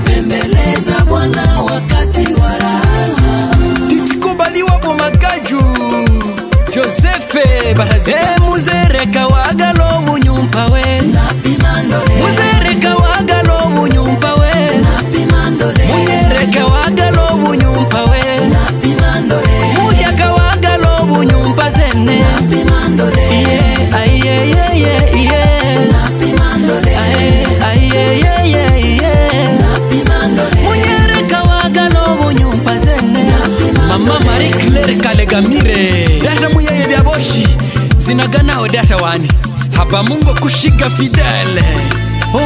Bembeleza Bwana wakati wa raha. Titikubaliwa Bomagaju Joseph Barazi Muzereka wagalo bunyumpa we Napimandole Muzereka wagalo bunyumpa we Napimandole Muzereka wagalo bunyumpa we Napimandole Mujaka wagalo bunyumpa zene Napimandole Yeah, aye, yeah, yeah, yeah Napimandole Aye, yeah, yeah, yeah Munyereka wagalo bunyumpa zene Mama Marie Claire Kalegamire Dasha muyeye vya boshi Zinaganao dasha wani Hapa mungo kushiga fidele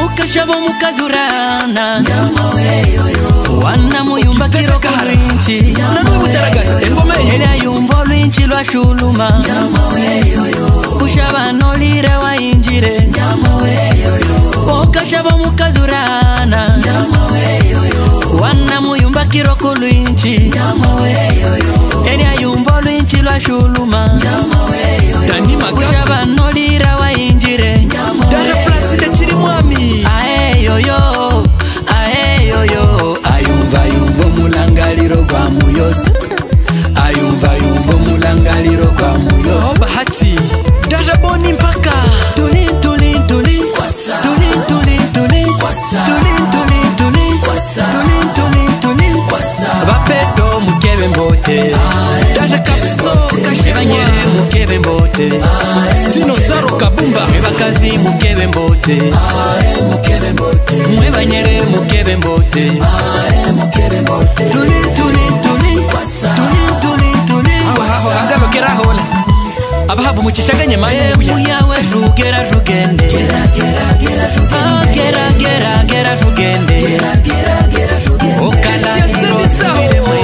Ukashabo mukazurana Nyama weyoyo Wana muyumba kiroko rinchi Nanui mutaragaza engome Hela yumvo lwinchi lwa shuluma Nyama weyoyo Kushabano lire wa injire Nyama weyoyo Ukashabo mukazurana Nyama weyoyo Wana muyumba kiroko lwinchi Nyama weyoyo Hela yumvo lwinchi lwa shuluma Nyama weyoyo Dani magati Kushabano lire wa injire Nyama Dara plaside chiri mwami Aeyoyo Aeyoyo Ayumva yumvo mulangaliro kwa muyose Ayumva yumvo mulangaliro kwa muyose Bahati Dara boni mpaka Tulin tulin tulin Kwasa Tulin tulin tulin Kwasa Tulin tulin tulin Kwasa Tulin tulin tulin Kwasa Bapeto mukebe mbote Dara kapso kashebanyere mukebe mbote Stino Zaro Kabumba Mwebakazi mukebe mbote Mukebe mbote Mwebanyere mukebe mbote Mukebe mbote Tulin tulin tulin Kwasa Tulin tulin tulin Aho angalo kerahola Abahabu muchishaganye mayebuya Muyawe rugera rugende Gera gera gera Gera gera gera rugende Gera gera gera Okala hiro shubire mwe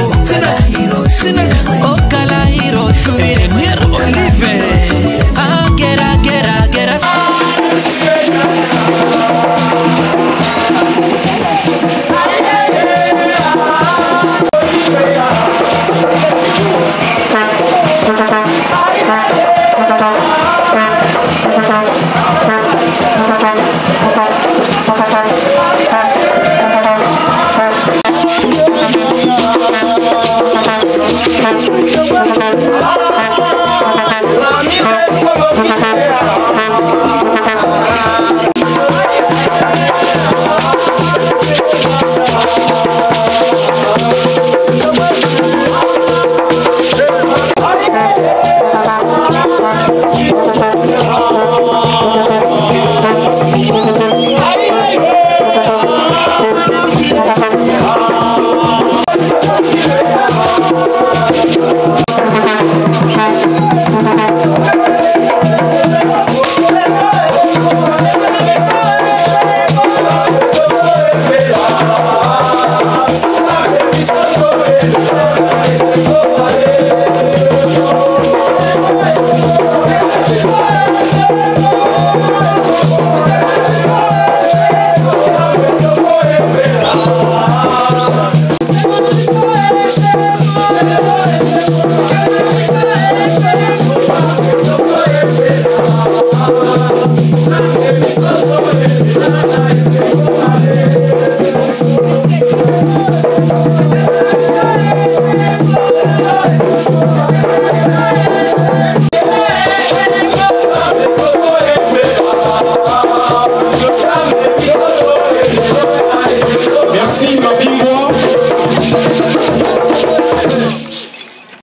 Okala hiro shubire Nier Olive Gera gera gera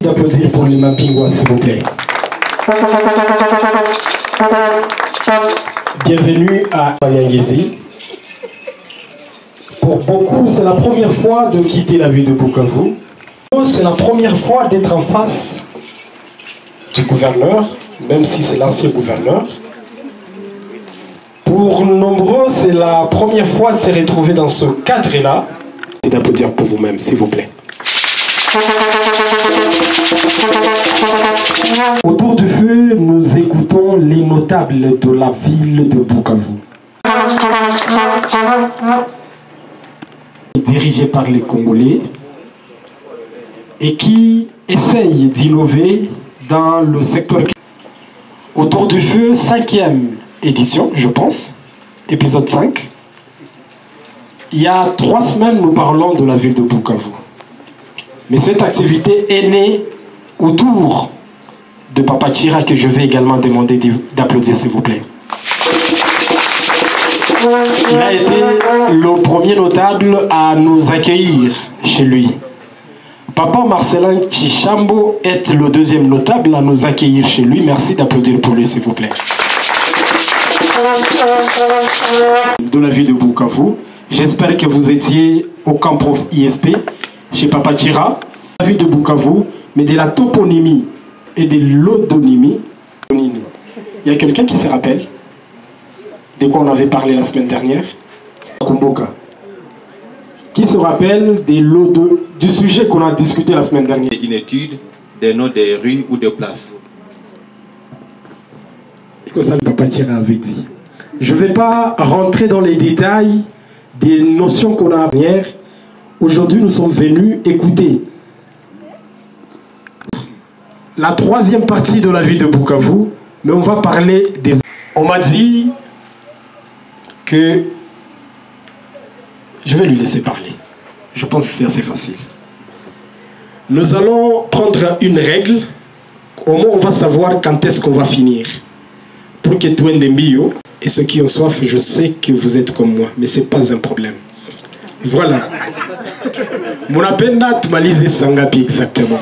D'applaudir pour les Mapingwa, s'il vous plaît. Bienvenue à Nyangezi. Pour beaucoup, c'est la première fois de quitter la ville de Bukavu. C'est la première fois d'être en face du gouverneur, même si c'est l'ancien gouverneur. Pour nombreux, c'est la première fois de se retrouver dans ce cadre-là. C'est d'applaudir pour vous-même, s'il vous plaît. Autour du feu, nous écoutons les notables de la ville de Bukavu. Dirigé par les Congolais et qui essaye d'innover dans le secteur. Autour du feu, 5e édition, je pense, épisode 5. Il y a 3 semaines, nous parlons de la ville de Bukavu. Mais cette activité est née autour de Papa Chira, que je vais également demander d'applaudir, s'il vous plaît. Il a été le premier notable à nous accueillir chez lui. Papa Marcelin Chichambo est le 2e notable à nous accueillir chez lui. Merci d'applaudir pour lui, s'il vous plaît. De la ville de Bukavu. J'espère que vous étiez au camp prof ISP, chez Papa Chira. La ville de Bukavu, mais de la toponymie et de l'odonymie. Il y a quelqu'un qui se rappelle de quoi on avait parlé la semaine dernière? Kumboka. Qui se rappelle du sujet qu'on a discuté la semaine dernière? Une étude des noms des rues ou des places. C'est que ça le Papa Chira avait dit. Je ne vais pas rentrer dans les détails des notions qu'on a hier. Aujourd'hui, nous sommes venus écouter la 3e partie de la ville de Bukavu, mais on va parler des... On m'a dit que je vais lui laisser parler. Je pense que c'est assez facile. Nous allons prendre une règle. Au moins, on va savoir quand est-ce qu'on va finir. Pour que tout le monde et ceux qui ont soif, je sais que vous êtes comme moi, mais ce n'est pas un problème. Voilà. Mon appel n'a pas lisé Sangapi exactement.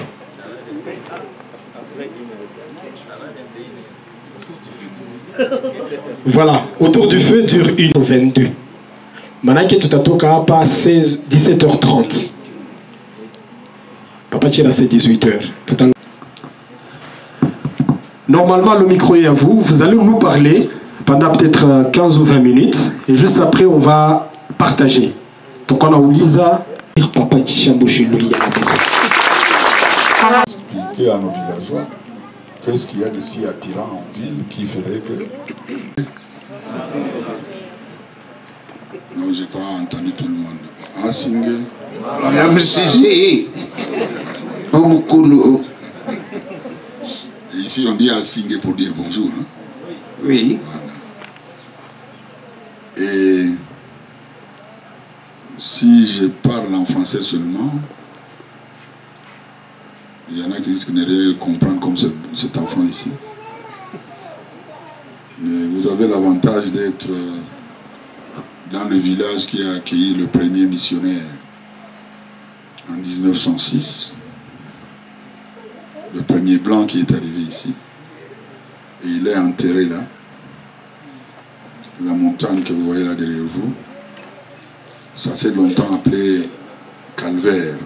Voilà, autour du feu dure 1h22. Manake tutatoka hapa 17h30. Papa Chira c'est 18h. Normalement le micro est à vous. Vous allez nous parler pendant peut-être 15 ou 20 minutes. Et juste après on va partager. Donc on a Ouliza et Papa Chichambo chez lui à la maison. Expliquer à nos villageois qu'est-ce qu'il y a de si attirant en ville qui ferait que... Non, j'ai pas entendu tout le monde. Ah, Singé. Ici, on dit à Singé pour dire bonjour. Hein? Oui. Voilà. Et si je parle en français seulement, il y en a qui risquent de rien comprendre comme cet enfant ici. Mais vous avez l'avantage d'être dans le village qui a accueilli le premier missionnaire en 1906. Le premier blanc qui est arrivé ici. Et il est enterré là. La montagne que vous voyez là derrière vous, ça s'est longtemps appelé Calvaire,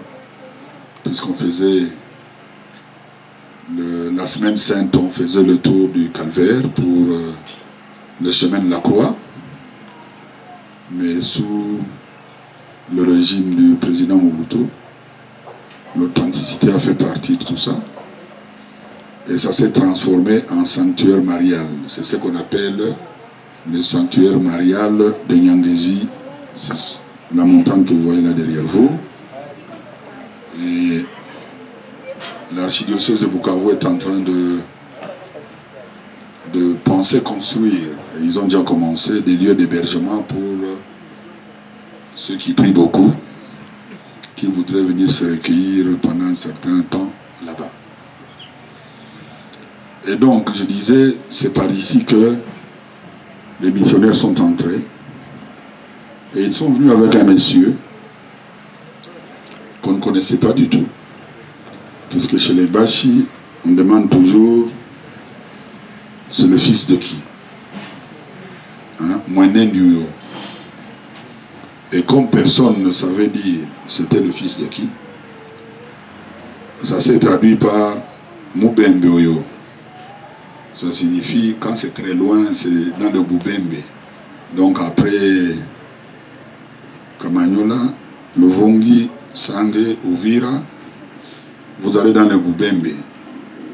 puisqu'on faisait la semaine sainte, on faisait le tour du Calvaire pour le chemin de la croix. Mais sous le régime du président Mobutu, l'authenticité a fait partie de tout ça. Et ça s'est transformé en sanctuaire marial. C'est ce qu'on appelle le sanctuaire marial de Nyangezi. C'est la montagne que vous voyez là derrière vous. Et l'archidiocèse de Bukavu est en train de penser construire. Et ils ont déjà commencé des lieux d'hébergement pour ceux qui prient beaucoup, qui voudraient venir se recueillir pendant un certain temps là-bas. Et donc, je disais, c'est par ici que les missionnaires sont entrés. Et ils sont venus avec un monsieur qu'on ne connaissait pas du tout. Puisque chez les Bashi, on demande toujours, c'est le fils de qui? Hein? Moinen Duyo. Et comme personne ne savait dire c'était le fils de qui, ça s'est traduit par Mubembe Oyo. Ça signifie, quand c'est très loin, c'est dans le Boubembe. Donc après Kamanyola, Lovongi, Sangue, Uvira, vous allez dans le Boubembe.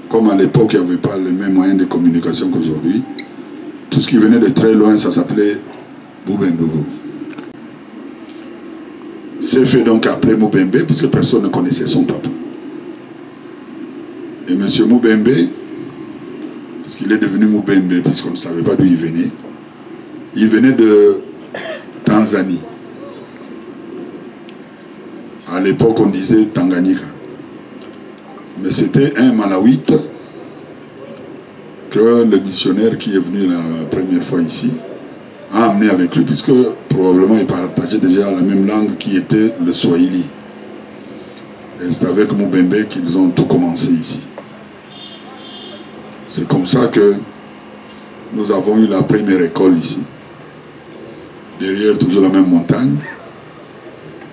Comme à l'époque, il n'y avait pas les mêmes moyens de communication qu'aujourd'hui, tout ce qui venait de très loin, ça s'appelait Boubembe. C'est fait donc appeler Moubembe, puisque personne ne connaissait son papa. Et M. Moubembe, puisqu'il est devenu Moubembe, puisqu'on ne savait pas d'où il venait de Tanzanie. À l'époque, on disait Tanganyika. Mais c'était un Malawite que le missionnaire qui est venu la première fois ici a amené avec lui, puisque probablement il partageait déjà la même langue qui était le Swahili. Et c'est avec Moubembe qu'ils ont tout commencé ici. C'est comme ça que nous avons eu la première école ici. Derrière toujours la même montagne.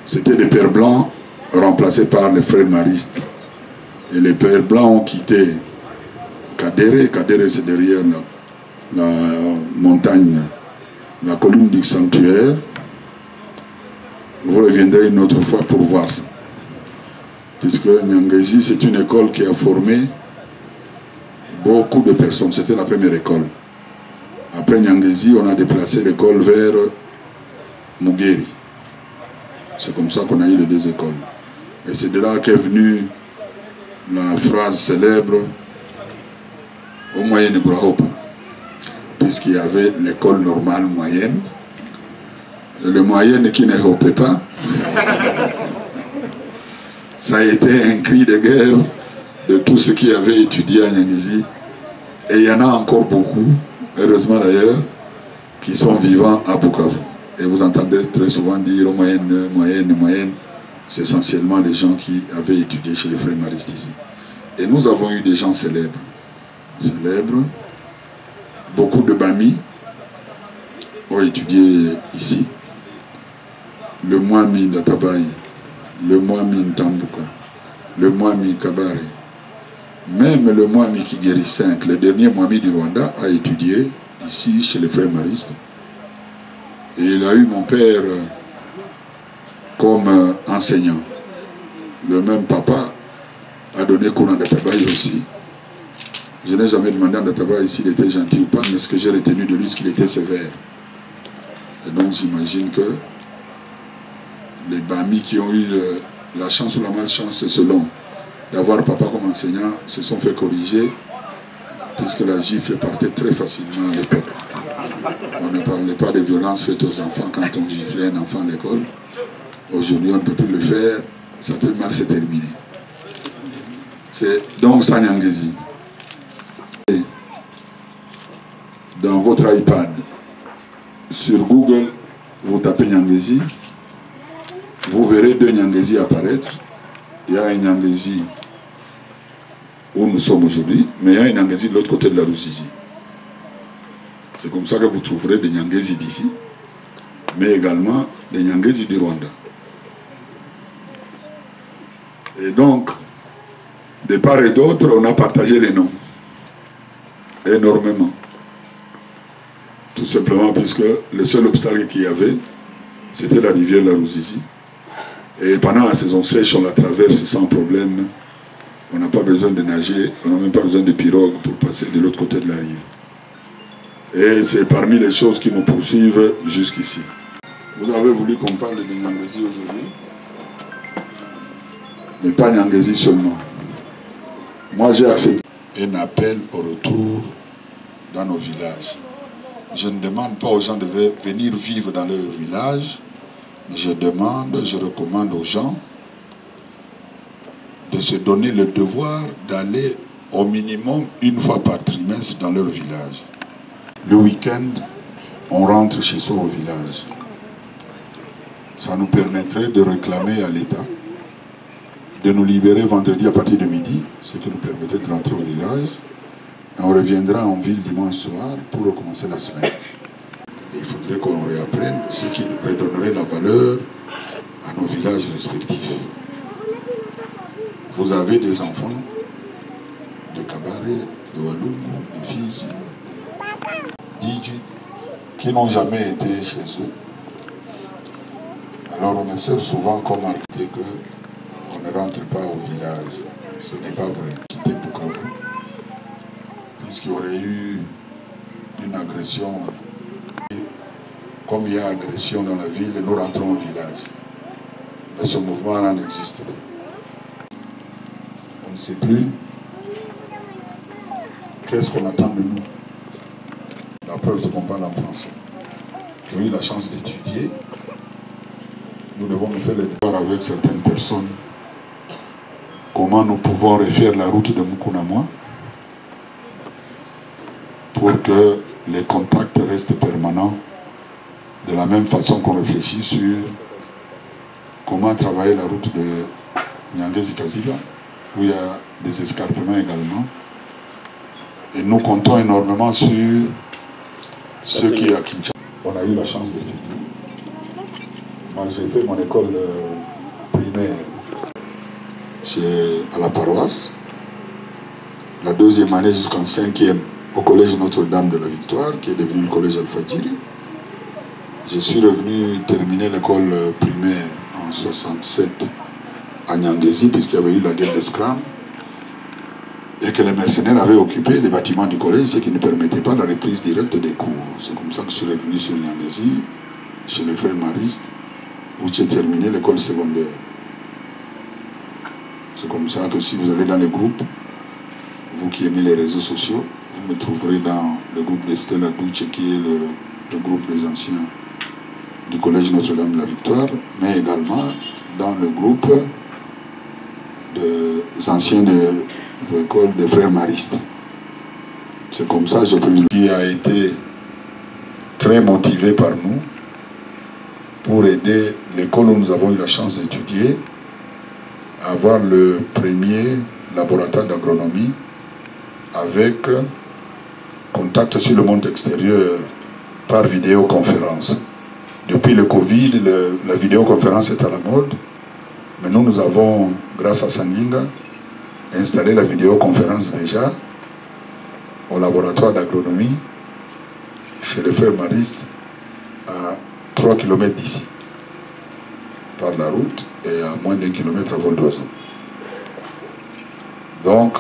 C'était des pères blancs remplacés par les frères maristes. Et les pères blancs ont quitté Kadere. Kadere, c'est derrière la montagne, la colline du sanctuaire. Vous reviendrez une autre fois pour voir ça. Puisque Nyangezi, c'est une école qui a formé beaucoup de personnes. C'était la première école. Après Nyangezi, on a déplacé l'école vers Mugeri. C'est comme ça qu'on a eu les deux écoles. Et c'est de là qu'est venue la phrase célèbre au moyen de Brahopa, puisqu'il y avait l'école normale moyenne, et le moyenne qui ne hopait pas. Ça a été un cri de guerre de tous ceux qui avaient étudié à Nyangezi. Et il y en a encore beaucoup, heureusement d'ailleurs, qui sont vivants à Bukavu. Et vous entendrez très souvent dire oh, moyenne, moyenne, moyenne. C'est essentiellement les gens qui avaient étudié chez les frères maristes ici. Et nous avons eu des gens célèbres. Beaucoup de Bami ont étudié ici. Le Mwami Databaye, le Mwami Ntambuka, le Mwami Kabare, même le Mwami Kigeri 5, le dernier Mwami du Rwanda, a étudié ici chez les frères maristes. Et il a eu mon père comme enseignant. Le même papa a donné cours en Databaye aussi. Je n'ai jamais demandé à Databaye s'il était gentil ou pas, mais ce que j'ai retenu de lui, c'est qu'il était sévère. Et donc j'imagine que les Bami qui ont eu la chance ou la malchance, selon d'avoir papa comme enseignant, se sont fait corriger, puisque la gifle partait très facilement à l'époque. On ne parlait pas de violences faites aux enfants quand on giflait un enfant à l'école. Aujourd'hui, on ne peut plus le faire, ça peut mal se terminer. C'est donc ça Nyangezi. Dans votre iPad, sur Google, vous tapez Nyangezi, vous verrez deux Nyangezi apparaître. Il y a un Nyangezi où nous sommes aujourd'hui, mais il y a un Nyangezi de l'autre côté de la Russie. C'est comme ça que vous trouverez des Nyangezi d'ici, mais également des Nyangezi du Rwanda. Et donc, de part et d'autre, on a partagé les noms. Énormément. Tout simplement puisque le seul obstacle qu'il y avait, c'était la rivière la Ruzizi. Et pendant la saison sèche, on la traverse sans problème. On n'a pas besoin de nager, on n'a même pas besoin de pirogue pour passer de l'autre côté de la rive. Et c'est parmi les choses qui nous poursuivent jusqu'ici. Vous avez voulu qu'on parle de Nyangezi aujourd'hui, mais pas Nyangezi seulement. Moi, j'ai accepté un appel au retour dans nos villages. Je ne demande pas aux gens de venir vivre dans leur village, mais je recommande aux gens de se donner le devoir d'aller au minimum une fois par trimestre dans leur village. Le week-end, on rentre chez soi au village. Ça nous permettrait de réclamer à l'État de nous libérer vendredi à partir de midi, ce qui nous permettrait de rentrer au village. Et on reviendra en ville dimanche soir pour recommencer la semaine. Et il faudrait qu'on réapprenne ce qui nous redonnerait la valeur à nos villages respectifs. Vous avez des enfants de Kabare, de Walungu, de Fizi, d'Idju, qui n'ont jamais été chez eux. Alors on essaie souvent comme arrêter que on ne rentre pas au village. Ce n'est pas vrai. Quitter Bukavu, puisqu'il y aurait eu une agression. Comme il y a agression dans la ville, nous rentrons au village. Mais ce mouvement-là n'existe plus. On ne sait plus qu'est-ce qu'on attend de nous. La preuve, c'est qu'on parle en français. Qui ont eu la chance d'étudier. Nous devons nous faire le devoir avec certaines personnes. Comment nous pouvons refaire la route de Mukunamwa pour que les contacts restent permanents, de la même façon qu'on réfléchit sur comment travailler la route de Nyangezi-Kaziba, où il y a des escarpements également. Et nous comptons énormément sur ceux qui à Kinshasa. On a eu la chance d'étudier. Moi, j'ai fait mon école primaire à la paroisse. La deuxième année jusqu'en 5e au collège Notre-Dame de la Victoire, qui est devenu le collège Al-Fadjiri. Je suis revenu terminer l'école primaire en 67 à Nyangezi, puisqu'il y avait eu la guerre de Scram, et que les mercenaires avaient occupé les bâtiments du collège, ce qui ne permettait pas la reprise directe des cours. C'est comme ça que je suis revenu sur Nyangezi, chez les frères maristes, où j'ai terminé l'école secondaire. C'est comme ça que si vous allez dans les groupes, vous qui aimez les réseaux sociaux, vous me trouverez dans le groupe de Stella Douce, qui est le groupe des anciens du collège Notre-Dame de la Victoire, mais également dans le groupe des anciens de l'école des frères maristes. C'est comme ça que j'ai pu, qui a été très motivé par nous pour aider l'école où nous avons eu la chance d'étudier à avoir le premier laboratoire d'agronomie avec contact sur le monde extérieur par vidéoconférence. Depuis le Covid, la vidéoconférence est à la mode, mais nous avons, grâce à Sandinga, installé la vidéoconférence déjà au laboratoire d'agronomie chez les frères maristes à 3 km d'ici, par la route, et à moins d'1 kilomètre à vol d'oiseau. Donc,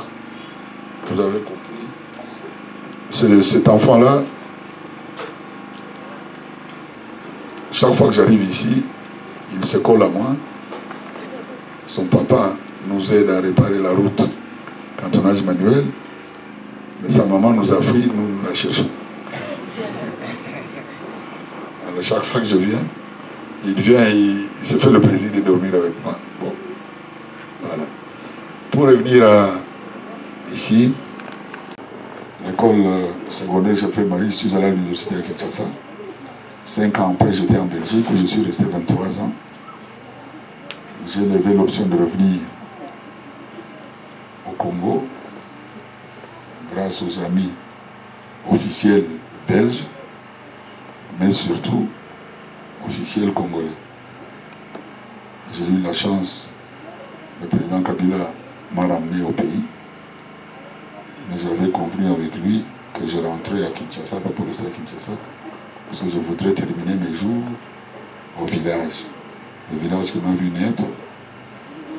vous avez compris, cet enfant-là, chaque fois que j'arrive ici, il se colle à moi. Son papa nous aide à réparer la route quand on a manuel, mais sa maman nous a pris, nous la cherchons. Alors chaque fois que je viens, il vient et il se fait le plaisir de dormir avec moi. Bon, voilà. Pour revenir ici, l'école secondaire, j'ai fait Marie, je suis allé à l'université à Kinshasa. 5 ans après, j'étais en Belgique où je suis resté 23 ans. J'ai levé l'option de revenir au Congo grâce aux amis officiels belges, mais surtout officiels congolais. J'ai eu la chance, le président Kabila m'a ramené au pays, mais j'avais convenu avec lui que je rentrais à Kinshasa, pas pour rester à Kinshasa, parce que je voudrais terminer mes jours au village. Le village qui m'a vu naître.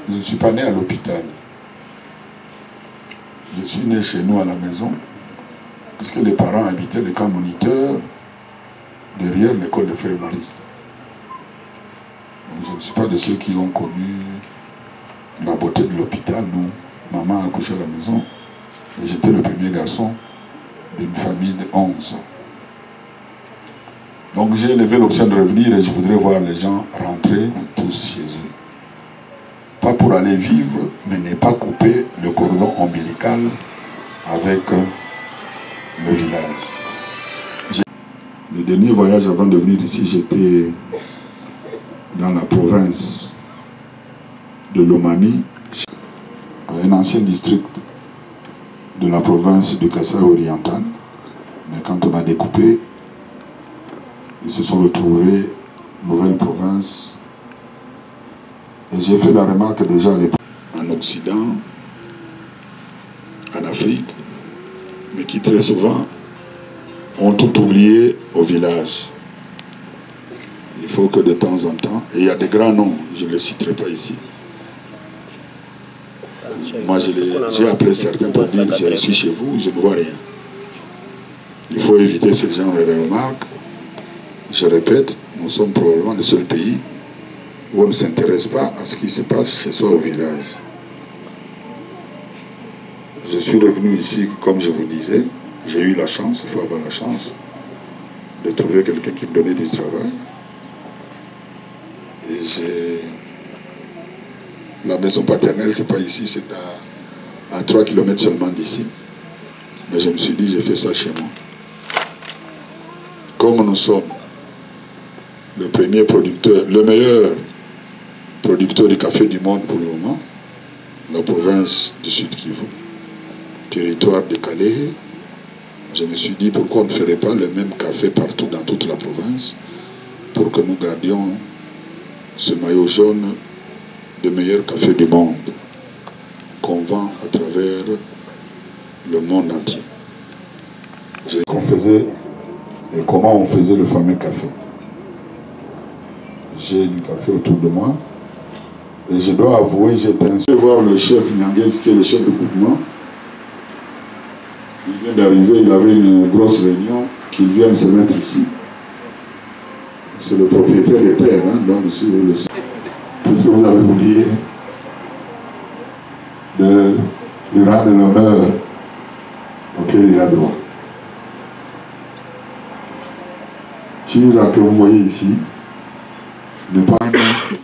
Je ne suis pas né à l'hôpital. Je suis né chez nous à la maison, puisque les parents habitaient les camps moniteurs derrière l'école des frères maristes. Donc, je ne suis pas de ceux qui ont connu la beauté de l'hôpital, non. Maman a accouché à la maison et j'étais le premier garçon d'une famille de 11. Donc j'ai levé l'option de revenir et je voudrais voir les gens rentrer tous chez eux. Pas pour aller vivre, mais ne pas couper le cordon ombilical avec le village. Le dernier voyage avant de venir ici, j'étais dans la province de Lomami, un ancien district de la province du Kasaï oriental. Mais quand on a découpé, ils se sont retrouvés nouvelle province. Et j'ai fait la remarque déjà à l'époque, en Occident, en Afrique, mais qui très souvent ont tout oublié au village. Il faut que de temps en temps, et il y a des grands noms, je ne les citerai pas ici. Moi, j'ai appelé certains pour dire que je suis chez vous, je ne vois rien. Il faut éviter ce genre de remarques. Je répète, nous sommes probablement le seul pays où on ne s'intéresse pas à ce qui se passe chez soi au village. Je suis revenu ici, comme je vous disais, j'ai eu la chance, il faut avoir la chance, de trouver quelqu'un qui me donnait du travail. Et j'ai... La maison paternelle, c'est pas ici, c'est à 3 km seulement d'ici. Mais je me suis dit, j'ai fait ça chez moi. Comme nous sommes le premier producteur, le meilleur producteur de café du monde pour le moment, la province du Sud Kivu, territoire de Calais, je me suis dit pourquoi on ne ferait pas le même café partout dans toute la province pour que nous gardions ce maillot jaune de meilleur café du monde qu'on vend à travers le monde entier. Qu'on faisait et comment on faisait le fameux café. J'ai du café autour de moi et je dois avouer, j'étais insulté de voir le chef Nyanguez qui est le chef de groupement. Il vient d'arriver, il avait une grosse réunion, qu'il vienne se mettre ici. C'est le propriétaire des terres, hein, donc si vous le savez. Puisque vous avez oublié de lui rendre l'honneur auquel il a droit. Tira que vous voyez ici n'est pas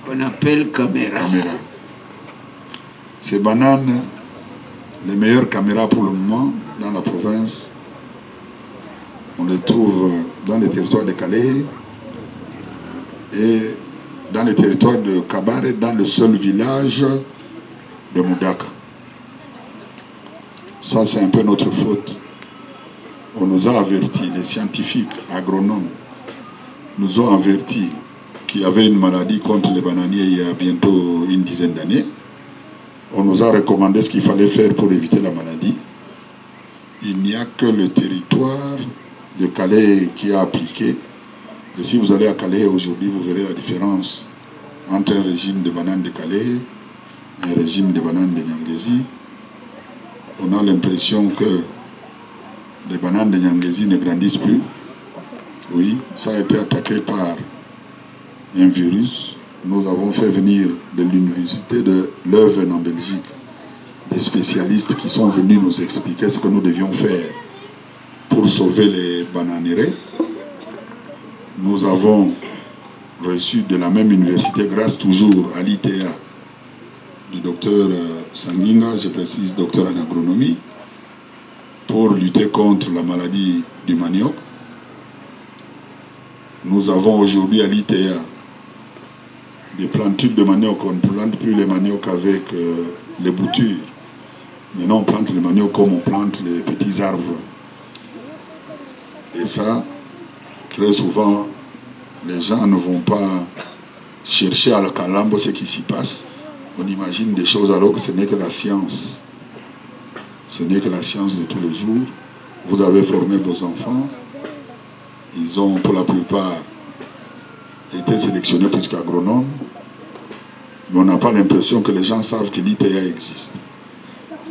qu'on appelle caméra. Ces bananes, les meilleures caméras pour le moment dans la province, on les trouve dans les territoires de Calais et dans les territoires de Kabare, dans le seul village de Moudaka. Ça, c'est un peu notre faute. On nous a avertis, les scientifiques, agronomes, nous ont avertis qu'il y avait une maladie contre les bananiers il y a bientôt une dizaine d'années. On nous a recommandé ce qu'il fallait faire pour éviter la maladie. Il n'y a que le territoire de Calais qui a appliqué. Et si vous allez à Calais aujourd'hui, vous verrez la différence entre un régime de bananes de Calais et un régime de bananes de Nyangezi. On a l'impression que les bananes de Nyangezi ne grandissent plus. Oui, ça a été attaqué par un virus. Nous avons fait venir de l'université de Leuven en Belgique des spécialistes qui sont venus nous expliquer ce que nous devions faire pour sauver les bananeraies. Nous avons reçu de la même université, grâce toujours à l'ITA du docteur Sanginga, je précise docteur en agronomie, pour lutter contre la maladie du manioc. Nous avons aujourd'hui à l'ITA des plantules de manioc. On ne plante plus les manioc avec les boutures. Maintenant, on plante les manioc comme on plante les petits arbres. Et ça, très souvent, les gens ne vont pas chercher à la calambe ce qui s'y passe. On imagine des choses alors que ce n'est que la science. Ce n'est que la science de tous les jours. Vous avez formé vos enfants. Ils ont pour la plupart été sélectionnés puisqu'agronomes. Mais on n'a pas l'impression que les gens savent que l'ITA existe.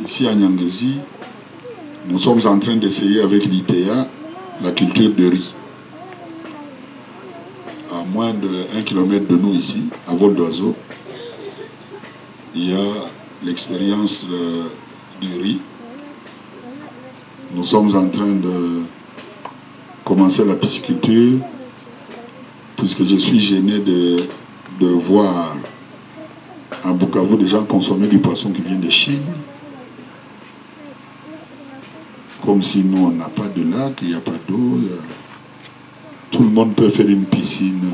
Ici à Nyangezi, nous sommes en train d'essayer avec l'ITA la culture de riz. À moins de 1 km de nous ici, à vol d'oiseau, il y a l'expérience du riz. Nous sommes en train de commencer la pisciculture, puisque je suis gêné de voir à Bukavu des gens consommer du poisson qui vient de Chine. Comme si nous, on n'a pas de lac, il n'y a pas d'eau. Tout le monde peut faire une piscine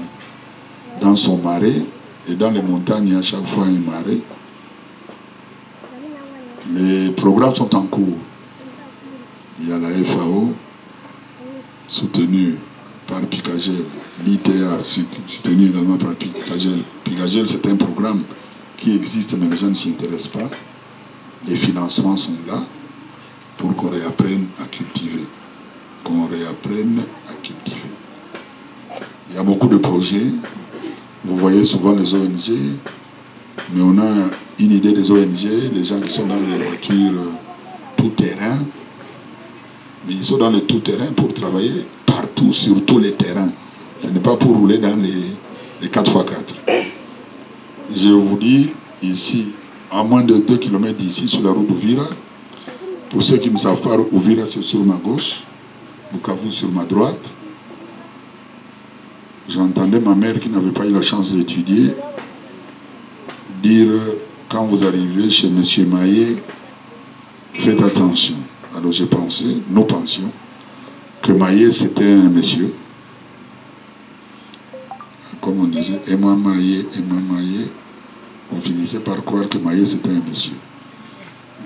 dans son marais. Et dans les montagnes, il y a chaque fois un marais. Les programmes sont en cours. Il y a la FAO, soutenue par Picagel. L'ITA, soutenue également par Picagel. Picagel, c'est un programme qui existe, mais les gens ne s'y intéressent pas. Les financements sont là pour qu'on réapprenne à cultiver. qu'on réapprenne à cultiver. Il y a beaucoup de projets. Vous voyez souvent les ONG, mais on a une idée des ONG, les gens qui sont dans les voitures tout-terrain, mais ils sont dans le tout-terrain pour travailler partout, sur tous les terrains. Ce n'est pas pour rouler dans les 4x4. Je vous dis, ici, à moins de 2 km d'ici, sur la route d'Ouvira, pour ceux qui ne savent pas, Ouvira c'est sur ma gauche, Bukavu sur ma droite. J'entendais ma mère qui n'avait pas eu la chance d'étudier dire quand vous arrivez chez M. Maillet, faites attention. Alors je pensais, nous pensions, que Maillet c'était un monsieur. Comme on disait, et moi Maillet, on finissait par croire que Maillet c'était un monsieur.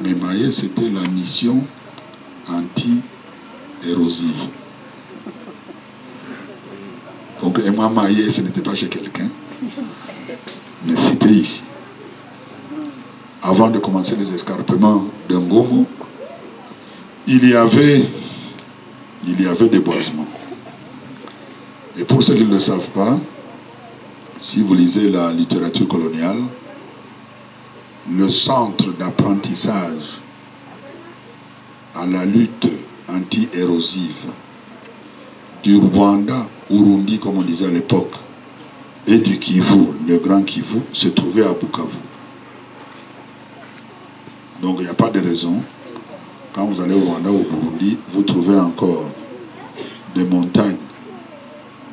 Mais Maillet c'était la mission anti-érosive. Donc Emma Maillet, ce n'était pas chez quelqu'un, mais c'était ici. Avant de commencer les escarpements d'un Ngomo, il y avait des boisements. Et pour ceux qui ne le savent pas, si vous lisez la littérature coloniale, le centre d'apprentissage à la lutte anti-érosive du Rwanda, Urundi, comme on disait à l'époque, et du Kivu, le grand Kivu, se trouvait à Bukavu. Donc il n'y a pas de raison, quand vous allez au Rwanda ou au Burundi, vous trouvez encore des montagnes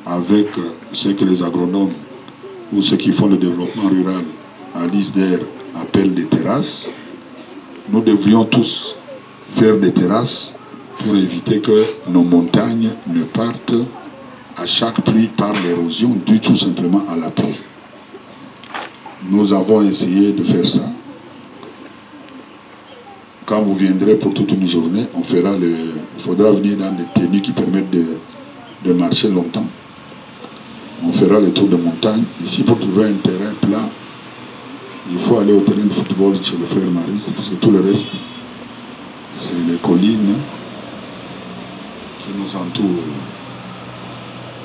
avec ce que les agronomes ou ceux qui font le développement rural à l'ISDER appellent des terrasses. Nous devrions tous faire des terrasses pour éviter que nos montagnes ne partent à chaque pluie par l'érosion, due tout simplement à la pluie. Nous avons essayé de faire ça. Quand vous viendrez pour toute une journée, on fera il faudra venir dans des tenues qui permettent de marcher longtemps. On fera le tour de montagne. Ici, pour trouver un terrain plat, il faut aller au terrain de football chez le frère Mariste, parce que tout le reste, c'est les collines qui nous entourent.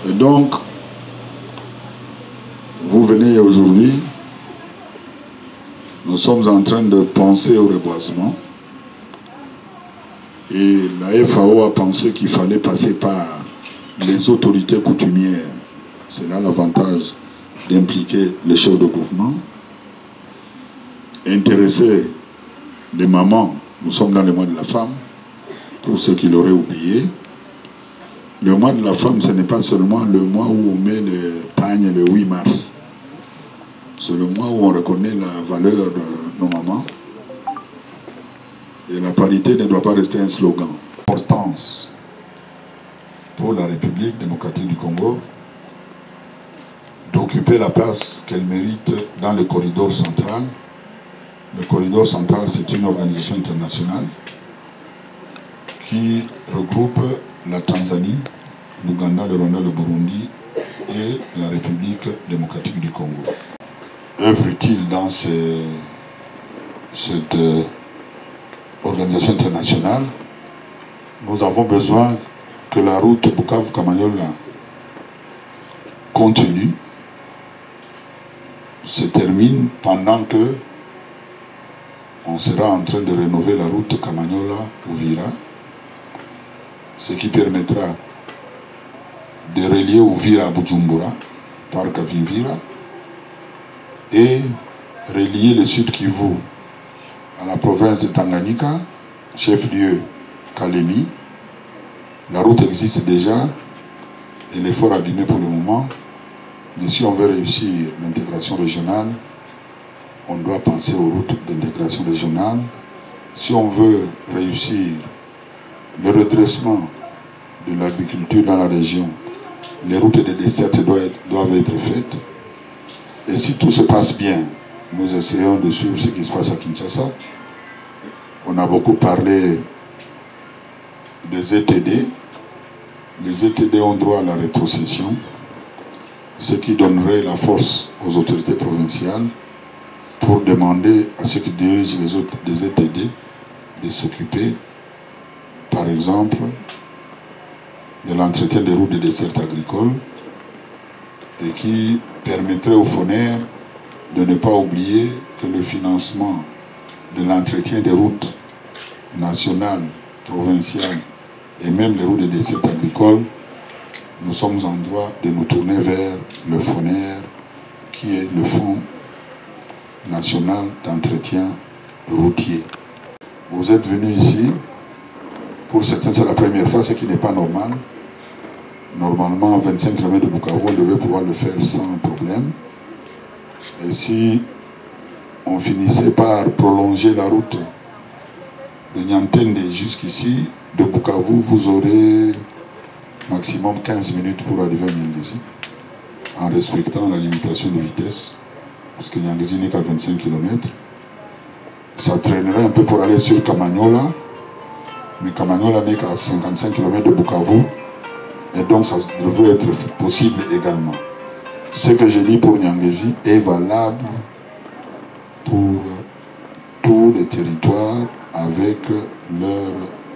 Et donc, vous venez aujourd'hui, nous sommes en train de penser au reboisement. Et la FAO a pensé qu'il fallait passer par les autorités coutumières. C'est là l'avantage d'impliquer les chefs de groupement. Intéresser les mamans, nous sommes dans le mois de la femme, pour ceux qui l'auraient oublié. Le mois de la femme, ce n'est pas seulement le mois où on met le pagne le 8 mars. C'est le mois où on reconnaît la valeur de nos mamans. Et la parité ne doit pas rester un slogan. L'importance pour la République démocratique du Congo d'occuper la place qu'elle mérite dans le corridor central. Le corridor central, c'est une organisation internationale qui regroupe la Tanzanie, l'Ouganda, le Rwanda, le Burundi et la République démocratique du Congo. Œuvre utile dans cette organisation internationale, nous avons besoin que la route Bukavu-Kamanyola continue, se termine pendant que on sera en train de rénover la route Kamanyola-Ouvira, ce qui permettra de relier Ouvira à Bujumbura par Kavimvira et relier le sud Kivu à la province de Tanganyika, chef-lieu Kalemi. La route existe déjà, elle est fort abîmée pour le moment, mais si on veut réussir l'intégration régionale, on doit penser aux routes d'intégration régionale. Si on veut réussir le redressement de l'agriculture dans la région, les routes de dessert doivent être faites. Et si tout se passe bien, nous essayons de suivre ce qui se passe à Kinshasa. On a beaucoup parlé des ETD. Les ETD ont droit à la rétrocession, ce qui donnerait la force aux autorités provinciales pour demander à ceux qui dirigent les autres des ETD de s'occuper, par exemple, de l'entretien des routes et des dessertes agricoles et qui permettrait aux FONER de ne pas oublier que le financement de l'entretien des routes nationales, provinciales et même les routes et des dessertes agricoles, nous sommes en droit de nous tourner vers le FONER qui est le Fonds national d'entretien routier. Vous êtes venus ici, pour certains c'est la première fois, ce qui n'est pas normal. Normalement, 25 km de Bukavu, on devait pouvoir le faire sans problème. Et si on finissait par prolonger la route de Niantende jusqu'ici, de Bukavu, vous aurez maximum 15 minutes pour arriver à Nyangezi, en respectant la limitation de vitesse, parce que Nyangezi n'est qu'à 25 km. Ça traînerait un peu pour aller sur Kamanyola, mais Kamanyola n'est qu'à 55 km de Bukavu, et donc ça devrait être possible également. Ce que j'ai dit pour Nyangezi est valable pour tous les territoires avec leur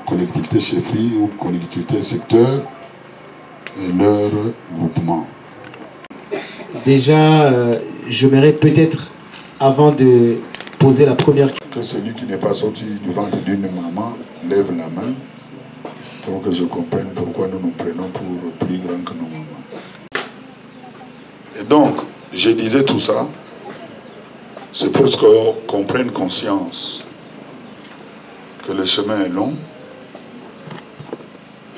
collectivité chefferie ou collectivité secteur et leur groupement. Déjà, j'aimerais peut-être, avant de poser la première question, que celui qui n'est pas sorti du ventre d'une maman lève la main pour que je comprenne pourquoi nous nous prenons pour plus grand que nos mamans. Et donc, je disais tout ça, c'est pour qu'on prenne conscience que le chemin est long.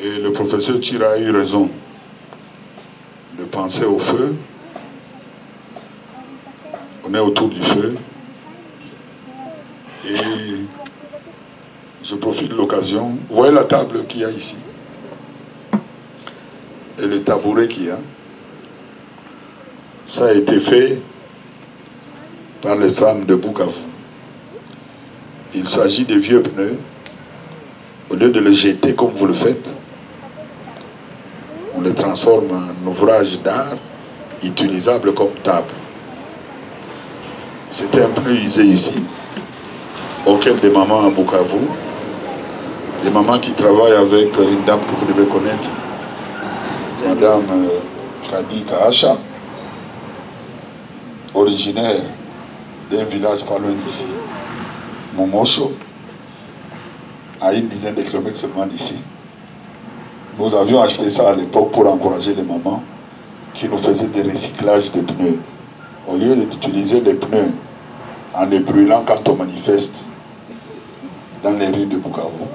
Et le professeur Tira a eu raison de penser au feu. On est autour du feu. Et je profite de l'occasion. Vous voyez la table qu'il y a ici? Et le tabouret qu'il y a? Ça a été fait par les femmes de Bukavu. Il s'agit de vieux pneus. Au lieu de les jeter comme vous le faites, on les transforme en ouvrage d'art utilisable comme table. C'était un pneu usé ici, auquel des mamans à Bukavu, des mamans qui travaillent avec une dame que vous devez connaître, Madame Kadi Kaasha, originaire d'un village pas loin d'ici, Momosho, à une dizaine de kilomètres seulement d'ici. Nous avions acheté ça à l'époque pour encourager les mamans qui nous faisaient des recyclages de pneus. Au lieu d'utiliser les pneus en les brûlant quand on manifeste dans les rues de Bukavu.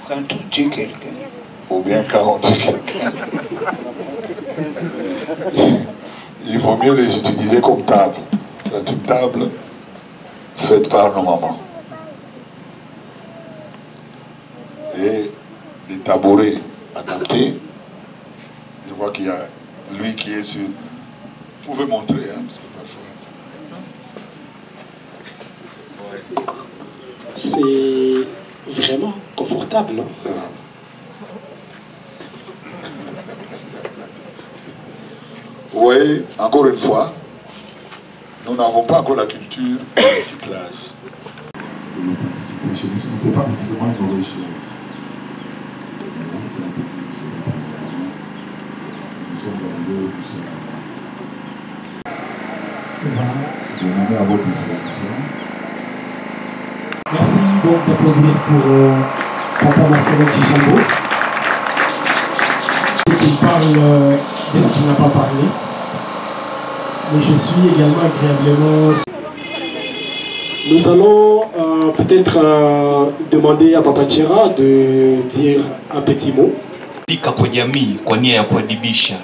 Quand on tue quelqu'un. Ou bien quand on tue quelqu'un. Il faut mieux les utiliser comme table. C'est une table faite par nos mamans. Et les tabourets adaptés, je vois qu'il y a lui qui est sur... Vous pouvez montrer, hein, parce que parfois... Ouais. C'est vraiment confortable, non? Vous voyez, encore une fois, nous n'avons pas encore la culture du recyclage. L'authenticité chez nous, ce n'était pas nécessairement une mauvaise chose. C'est un peu plus. Nous sommes arrivés où nous sommes. Voilà, je me mets à votre disposition. Merci donc d'applaudir pour Papa Marcel Tchambo. Il parle de ce qu'il n'a pas parlé. Mais je suis également agréablement... Nous allons peut-être demander à Papa Tchera de dire un petit mot. Andika kwa jamii kwa nia ya kuadibisha.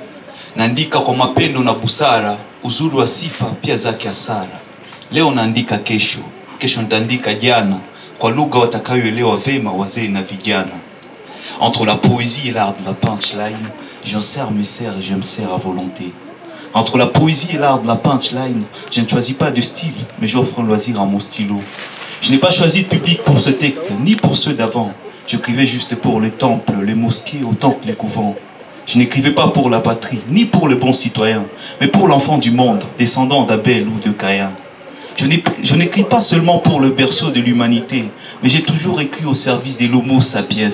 Naandika kwa mapendo na busara, uzuri wa sifa pia zake hasara. Leo naandika kesho, kesho nitaandika jana, kwa lugha watakayoelewa vema wazee na vijana. Entre la poésie et l'art de la punchline, j'en sers mes serres et je me sers à volonté. Entre la poésie et l'art de la punchline, je ne choisis pas de style, mais j'offre un loisir à mon stylo. Je n'ai pas choisi de public pour ce texte, ni pour ceux d'avant. J'écrivais juste pour les temples, les mosquées, autant que les couvents. Je n'écrivais pas pour la patrie, ni pour le bon citoyen, mais pour l'enfant du monde, descendant d'Abel ou de Caïn. Je n'écris pas seulement pour le berceau de l'humanité, mais j'ai toujours écrit au service de l'homo sapiens,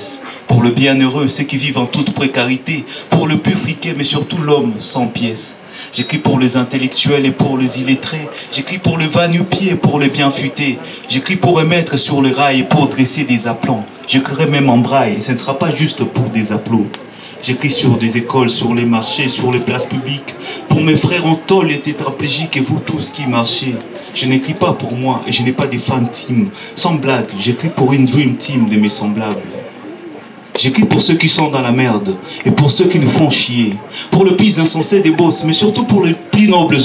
pour le bienheureux, ceux qui vivent en toute précarité, pour le plus friqué, mais surtout l'homme sans pièces. J'écris pour les intellectuels et pour les illettrés. J'écris pour le va-nu-pied et pour les bien futés. J'écris pour remettre sur le rail et pour dresser des aplomb. J'écrirai même en braille, et ce ne sera pas juste pour des applaudissements. J'écris sur des écoles, sur les marchés, sur les places publiques, pour mes frères en tôle et tétraplégiques et vous tous qui marchez. Je n'écris pas pour moi et je n'ai pas des fans team. Sans blague, j'écris pour une dream team de mes semblables. J'écris pour ceux qui sont dans la merde et pour ceux qui nous font chier. Pour le plus insensé des boss, mais surtout pour les plus nobles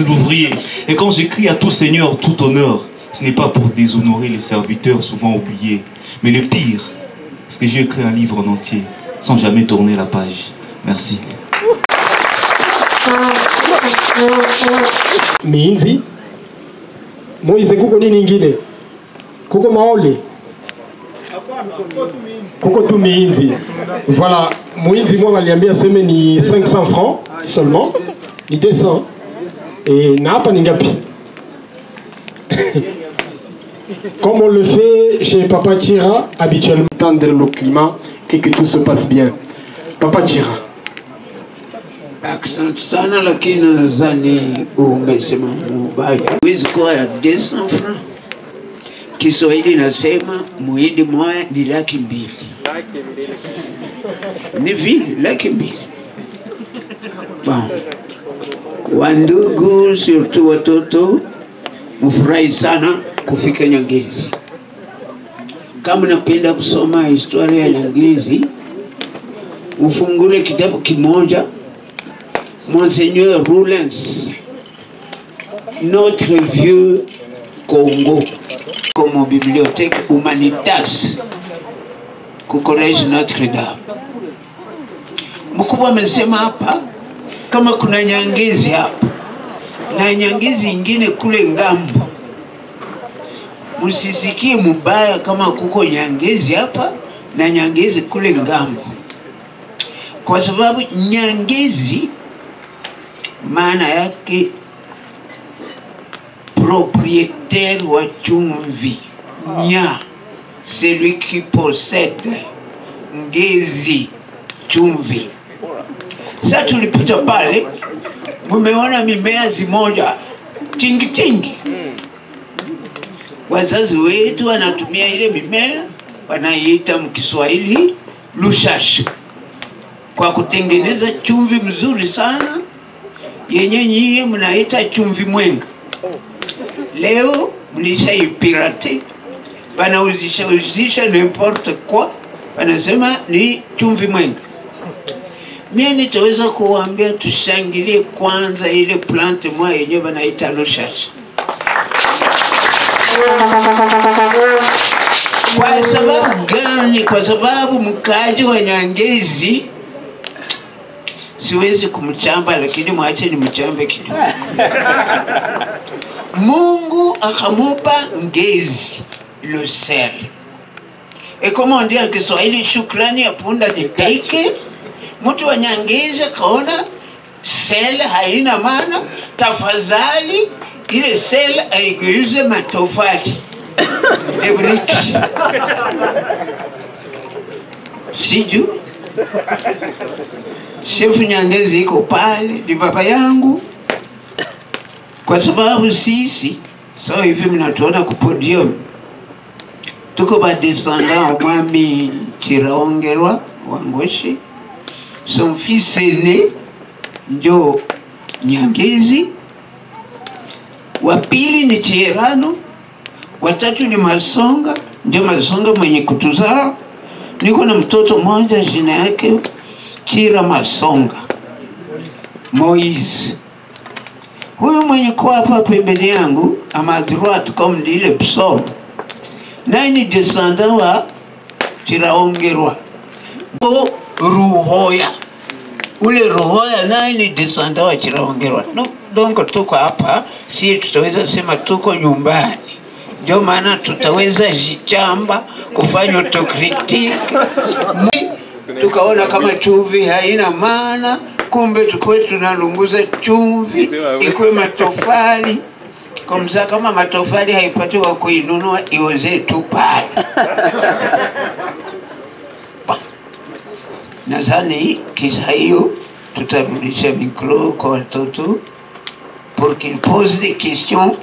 ouvriers. Et quand j'écris à tout seigneur, tout honneur, ce n'est pas pour déshonorer les serviteurs souvent oubliés. Mais le pire, c'est que j'ai écrit un livre en entier, sans jamais tourner la page. Merci. Miinzi Moise kuko nini ingine? Kuko maole? Kuko tu miinzi. Voilà, Moinzi moi waliambia seme ni 500 francs seulement, ni 200. Et na hapa ni ngapi? Comme on le fait chez Papa Tchira, habituellement, tendre le climat et que tout se passe bien. Papa Tchira. Asante sana, lakini nadhani umesema mubaya. Huwezi kuwa ya 200 francs. Kiswahili nasema muhindi moja ni 200,000. Ni vile 200,000. Bon. Wandugu, surtout watoto, mufurahi sana kufika Nyangezi. Kama napenda kusoma historia ya Nyangezi, ufungule kitabu kimoja, Monseigneur Roulens, Notre Vieux Congo, comme bibliothèque Humanitas, ku Collège Notre-Dame. Mkubwa amesema hapa, kama kuna Nyangezi hapa, na Nyangezi ingine kule ngambo, msisikie mubaya kama kuko Nyangezi hapa na Nyangezi kule ngambo. Kwa sababu Nyangezi maana yake propriétaire wa chumvi. Nya, celui qui possède. Ngezi, chumvi. Sasa tulipita pale, mumeona mimea zimoja tingi tingi. Wazazi wetu wanatumia ile mimea, wanaiita mkiswahili lushashi, kwa kutengeneza chumvi mzuri sana yenye nyie mnaita chumvi mwenga. Leo mlishaipirate, wanauzisha n'importe quoi, wanasema ni chumvi mwenga. Mimi nitaweza kuwaambia tushangilie kwanza ile plante moja yenye wanaita lushashi. Kwa sababu gani? Kwa sababu mkaji wa Nyangezi, siwezi kumchamba lakini mwache ni mchambe kidogo. Mungu akamupa Ngezi le sel. Et comme on dit en Kiswahili, shukrani ya punda ni teke. Mtu wa Nyangezi kaona sel haina maana, tafadhali ile sel aigeuze matofali. Ebriki. Siju. Shefu Nyangezi iko pale, ni baba yangu. Kwa sababu sisi, so hivi mnatuona kupodium, tuko ba descendant wa Mwami Chiraongerwa Wangoshi. Son fils aîné ndio Nyangezi, wa pili ni Cherano, watatu ni Masonga, ndio Masonga mwenye kutuzaa. Niko na mtoto mmoja jina yake Chira Masonga, Moise. Huyu mwenye kwa hapa pembeni yangu, ama droite comme dit le psaume, naye ni descendant wa Chiraongerwa. Ruhoya. Ule Ruhoya naye ni descendant wa Chiraongerwa. No, donc tuko hapa, si tutaweza sema tuko nyumbani. Ndio maana tutaweza jichamba, kufanya autocritique. Tukaona kama chumvi haina maana, kumbe tukwe tunalunguza chumvi, ikwe matofali. Comme ça, kama matofali haipati wa kuinunua ioze tu pale. Nadhani kisa hiyo tutarudisha micro kwa watoto pour qu'ils posent des questions.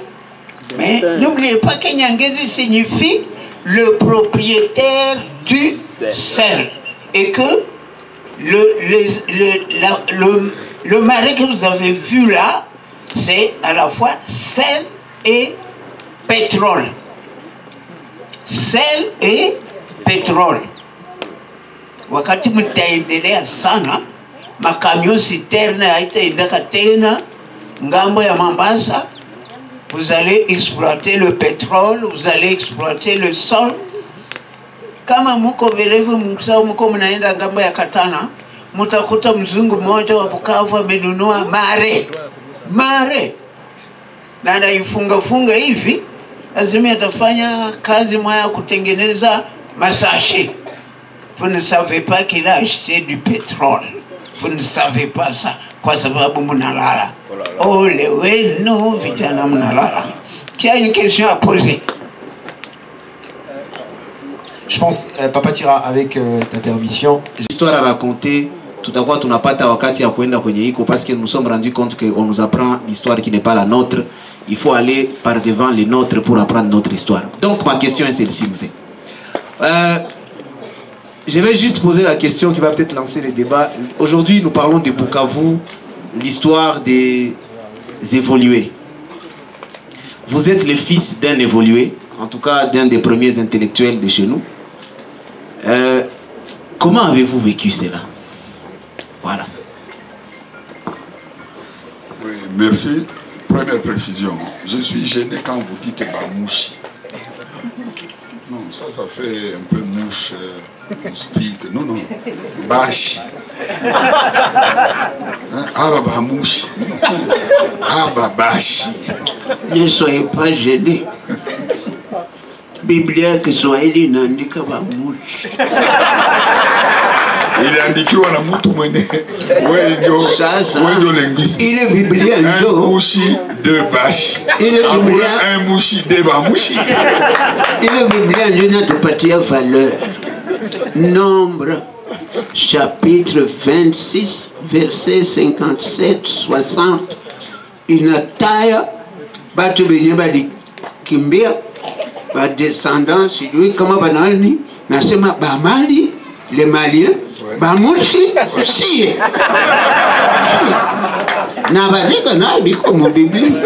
Mais n'oubliez pas que Nyangezi signifie le propriétaire du sel. Et que le marais que vous avez vu là, c'est à la fois sel et pétrole. Sel et pétrole. Wakati mtaendelea sana, makamio citerne haitaendeka tena ngambo ya Mombasa. Vous allez exploiter le pétrole, vous allez exploiter le sol. Kama muko verevu mkisao muko mnaenda ngambo ya Katana, mutakuta mzungu mmoja wa Bukavu amenunua mare. Na anaifunga hivi, lazima atafanya kazi moja kutengeneza masashi. Vous ne savez pas qu'il a acheté du pétrole. Vous ne savez pas ça. Kwa sababu mnalala. Ole wenu vijana mnalala. Qui a une question à poser? Je pense, Papa Tira, avec ta permission, l'histoire à raconter, tout à coup, tu n'as pas ta wakati à kwenda kwenye iko parce que nous sommes rendus compte qu'on nous apprend l'histoire qui n'est pas la nôtre. Il faut aller par devant les nôtres pour apprendre notre histoire. Donc, ma question est celle-ci, monsieur. Je vais juste poser la question qui va peut-être lancer les débats. Aujourd'hui, nous parlons de Bukavu, l'histoire des évolués. Vous êtes le fils d'un évolué, en tout cas d'un des premiers intellectuels de chez nous. Comment avez-vous vécu cela? Voilà. Oui, merci. Première précision. Je suis gêné quand vous dites Bamouchi. Non, ça fait un peu mouche, moustique. Non, non. Bashi. Bamouchi. Bashi. Ne soyez pas gênés. Biblia Kiswahili inaandika Bamouchi. Iliandikiwa na mtu mwenye wewe linguiste. Ile Biblia ndio Mouchi de Bashi. Ile Biblia un mouchi de Bamouchi. Ile Biblia ndio inatupatia valeur. Nombre chapitre 26 verset 57-60 inataya batu benye balikimbia ba descendants sijui kama banani nasema ba Mali les Maliens Bamouchi si na barika na biko mu Biblia.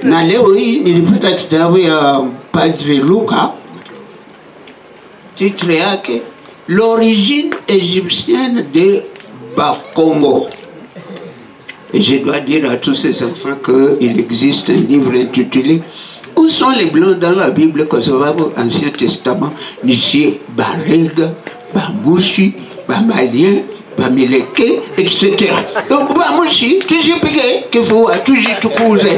Na leo hii nilipata kitabu ya Padre Luka, titre yake l'origine égyptienne de Bakongo. Et je dois dire à tous ces enfants qu'il existe un livre intitulé Où sont les blancs dans la Bible, Kosovo, Ancien Testament, Niché, Barega, Bamouchi, Bamalien, Bamileke, etc. Donc, Bamouchi, toujours payé, que vous, toujours tout causé,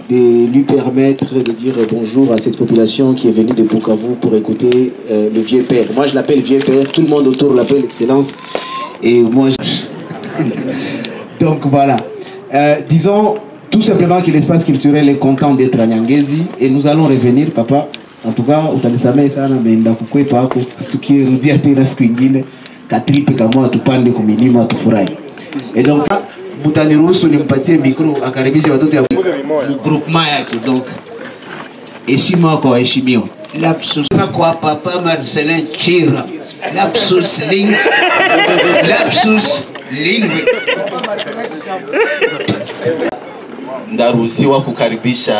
de lui permettre de dire bonjour à cette population qui est venue de Bukavu pour écouter le vieux père. Moi, je l'appelle vieux père, tout le monde autour l'appelle excellence. Et moi, donc voilà. Disons tout simplement que l'espace culturel est content d'être à Nyangezi et nous allons revenir, papa. En tout cas, utanisamehe sana meenda kukwepa hapo tukirudia tena siku nyingine katripe kama tupande kumilima tufurahi. Et donc mtaniruhusu nimpatie micro akaribishe watoto ya groupement yake. Donc heshima kwa heshimiwa. Lapsus kwa papa Marcelin Chira. Lapsus link. Lapsus link. Ndaruhusiwa kukaribisha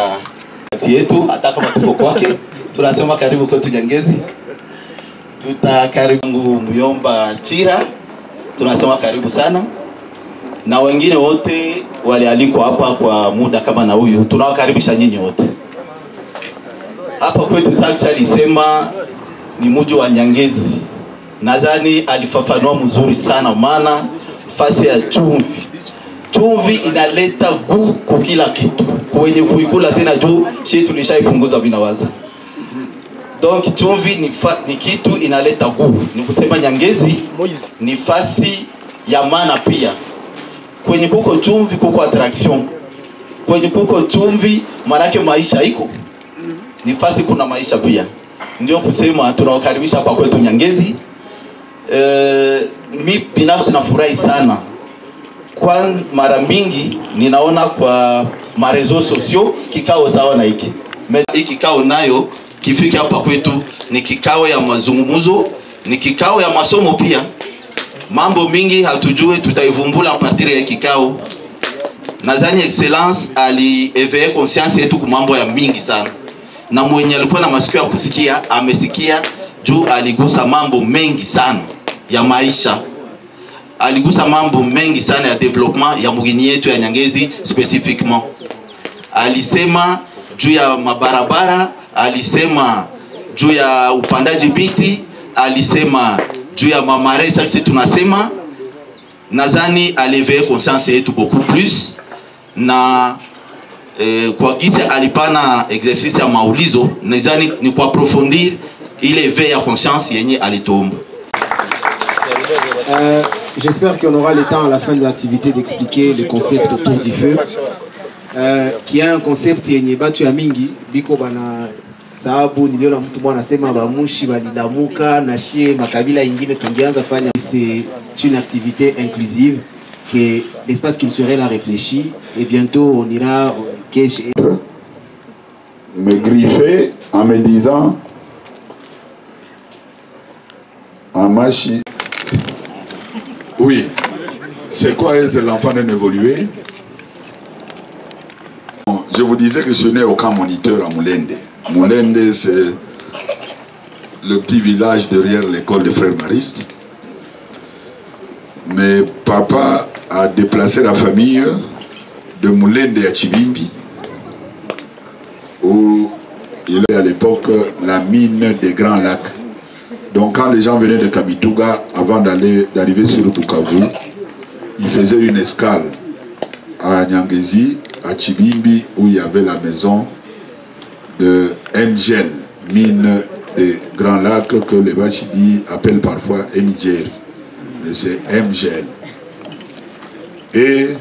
kati yetu hata kama tuko kwake. Tunasema karibu kwetu Nyangezi. Tutakaribu Muyomba Chira. Tunasema karibu sana. Na wengine wote walialikwa hapa kwa muda kama na huyu. Tunawakaribisha nyinyi wote. Hapa kwetu sasa alisema ni mji wa Nyangezi. Nadhani alifafanua mzuri sana maana fasi ya chumvi. Chumvi inaleta guu kwa kila kitu. Kwenye kuikula tena juu, sisi tulishaipunguza vinawaza. Donc chumvi ni kitu inaleta guu. Ni kusema Nyangezi ni fasi ya maana pia. Kwenye kuko chumvi kuko attraction. Kwenye kuko chumvi manake maisha iko. Ni fasi kuna maisha pia. Ndio kusema tunawakaribisha hapa kwetu Nyangezi. Mi binafsi nafurahi sana. Kwa mara mingi ninaona kwa marezo sosio kikao sawa na hiki. Hiki kikao nayo kifike hapa kwetu ni kikao ya mazungumzo, ni kikao ya masomo pia. Mambo mingi hatujue tutaivumbula partir ya kikao. Nadhani excellence alieveye conscience yetu kwa mambo ya mingi sana. Na mwenye alikuwa na masikio ya kusikia amesikia juu aligusa mambo mengi sana ya maisha. Aligusa mambo mengi sana ya development ya mugini yetu ya Nyangezi specifiquement. Alisema juu ya mabarabara, alisema juu ya upandaji biti, alisema juu ya mamare sisi tunasema. Nadhani aliveye conscience yetu beaucoup plus na kwa gize alipana exercice ya maulizo, nadhani ni kwa approfondir ile éveil ya conscience yenye alitomba. J'espère qu'on aura le temps à la fin de l'activité d'expliquer le concept autour du feu, qui est un concept yenye batu ya mingi biko bana sababu niliona mtu mwana anasema bamushi balilamuka na shie makabila ingine tungeanza fanya. C'est une activité inclusive que l'espace culturel a réfléchi et bientôt on ira me griffer en me disant en machi. Oui, c'est quoi être l'enfant d'un évolué? Je vous disais que ce n'est aucun moniteur à Moulende. Moulende, c'est le petit village derrière l'école des frères maristes. Mais papa a déplacé la famille de Moulende à Chibimbi, où il y avait à l'époque la mine des Grands Lacs. Donc quand les gens venaient de Kamituga, avant d'arriver sur Bukavu, ils faisaient une escale à Nyangezi, à Chibimbi, où il y avait la maison de Mgel, mine des Grands Lacs, que les Bachidi appellent parfois Mgeri. Mais c'est Mgel. Et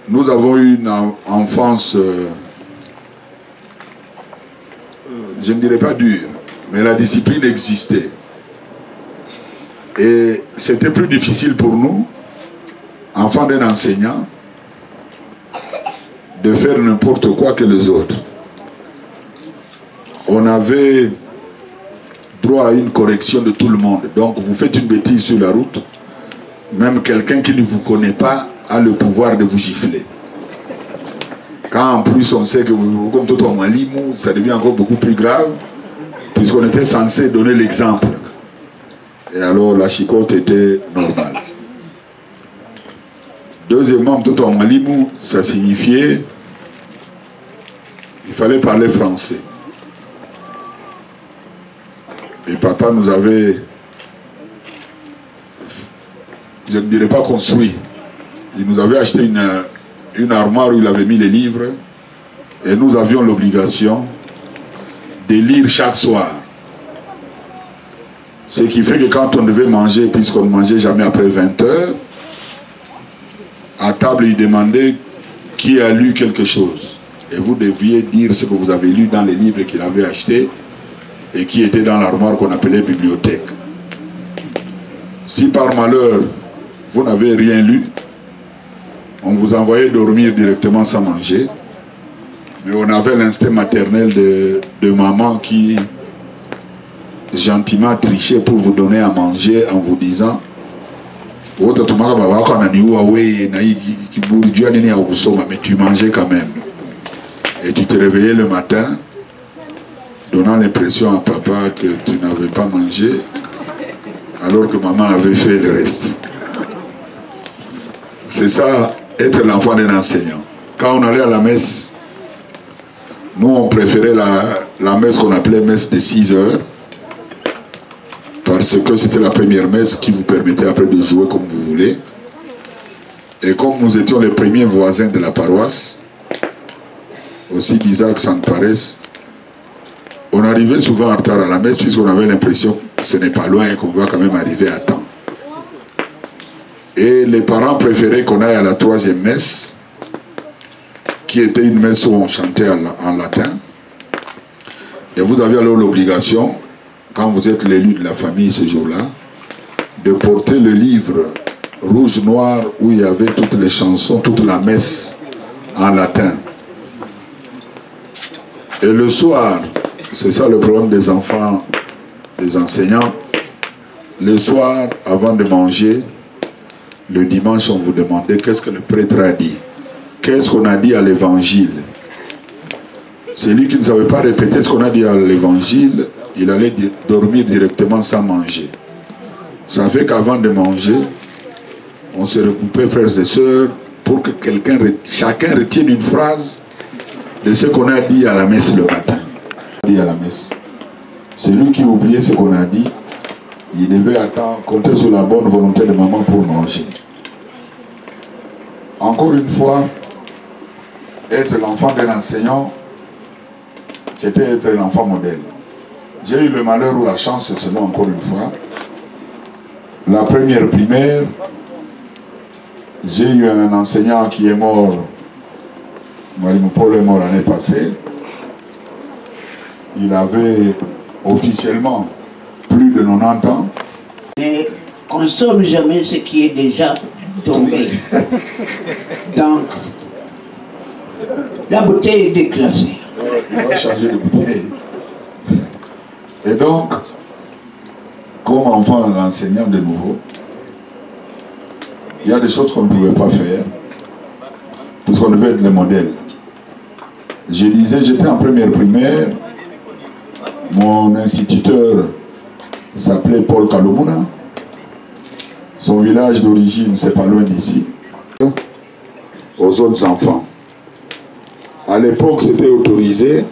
nous avons eu une enfance, je ne dirais pas dure, mais la discipline existait. Et c'était plus difficile pour nous, enfants d'un enseignant, de faire n'importe quoi que les autres. On avait droit à une correction de tout le monde. Donc vous faites une bêtise sur la route, même quelqu'un qui ne vous connaît pas a le pouvoir de vous gifler. Quand en plus on sait que vous, comme tout en Malimou, ça devient encore beaucoup plus grave, puisqu'on était censé donner l'exemple. Et alors la chicote était normale. Deuxièmement, tout en Malimou, ça signifiait il fallait parler français. Et papa nous avait, je ne dirais pas construit, il nous avait acheté une armoire où il avait mis les livres et nous avions l'obligation de lire chaque soir. Ce qui fait que quand on devait manger, puisqu'on ne mangeait jamais après 20 heures, à table il demandait qui a lu quelque chose. Et vous deviez dire ce que vous avez lu dans les livres qu'il avait achetés et qui était dans l'armoire qu'on appelait bibliothèque. Si par malheur vous n'avez rien lu, on vous envoyait dormir directement sans manger. Mais on avait l'instinct maternel de maman qui gentiment trichait pour vous donner à manger en vous disant mais tu mangeais quand même. Et tu te réveillais le matin donnant l'impression à papa que tu n'avais pas mangé alors que maman avait fait le reste. C'est ça, être l'enfant d'un enseignant. Quand on allait à la messe, nous on préférait la messe qu'on appelait messe de 6 heures, parce que c'était la première messe qui vous permettait après de jouer comme vous voulez. Et comme nous étions les premiers voisins de la paroisse, aussi bizarre que ça ne paraisse, on arrivait souvent en retard à la messe puisqu'on avait l'impression que ce n'est pas loin et qu'on va quand même arriver à temps. Et les parents préféraient qu'on aille à la 3e messe, qui était une messe où on chantait en latin. Et vous avez alors l'obligation, quand vous êtes l'élu de la famille ce jour-là, de porter le livre rouge-noir où il y avait toutes les chansons, toute la messe en latin. Et le soir, c'est ça le problème des enfants, des enseignants, le soir, avant de manger, le dimanche, on vous demandait qu'est-ce que le prêtre a dit. Qu'est-ce qu'on a dit à l'évangile? Celui qui ne savait pas répéter ce qu'on a dit à l'évangile, il allait dormir directement sans manger. Ça fait qu'avant de manger, on se recoupait, frères et sœurs, pour que chacun retienne une phrase de ce qu'on a dit à la messe le matin. Dit à la messe. Celui qui oubliait ce qu'on a dit, il devait attendre, compter sur la bonne volonté de maman pour manger. Encore une fois, être l'enfant d'un enseignant, c'était être l'enfant modèle. J'ai eu le malheur ou la chance, selon encore une fois. La première primaire, j'ai eu un enseignant qui est mort, Marim Paul est mort l'année passée. Il avait officiellement plus de 90 ans. Mais consomme jamais ce qui est déjà tombé. Donc, la bouteille est déclassée. Il va changer de bouteille. Et donc, comme enfant l'enseignant de nouveau, il y a des choses qu'on ne pouvait pas faire, parce qu'on devait être le modèle. Je disais, j'étais en première primaire, mon instituteur s'appelait Paul Kalumuna, son village d'origine, c'est pas loin d'ici, aux autres enfants. À l'époque, c'était autorisé,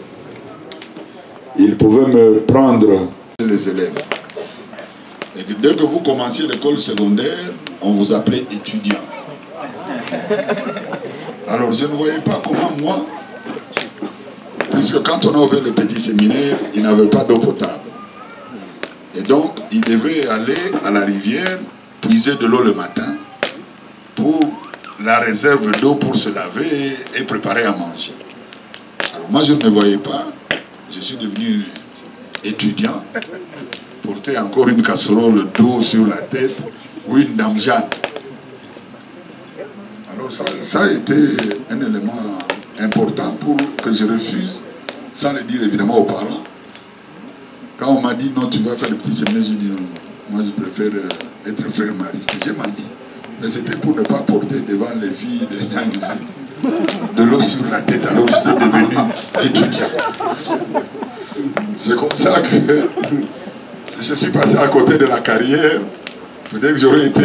il pouvait me prendre les élèves. Et que dès que vous commenciez l'école secondaire, on vous appelait étudiant. Alors je ne voyais pas comment moi, puisque quand on a ouvert le petit séminaire, il n'avait pas d'eau potable. Et donc, il devait aller à la rivière, puiser de l'eau le matin, pour la réserve d'eau pour se laver et préparer à manger. Alors moi, je ne me voyais pas. Je suis devenu étudiant, porter encore une casserole d'eau sur la tête, ou une dame Jeanne. Alors ça a été un élément important pour que je refuse, sans le dire évidemment aux parents. Quand on m'a dit non, tu vas faire le petit séminaire, j'ai dit non, moi je préfère être frère mariste. J'ai menti. Mais c'était pour ne pas porter devant les filles des gens ici de l'eau sur la tête, alors que j'étais devenu étudiant. C'est comme ça que je suis passé à côté de la carrière. Peut-être que j'aurais été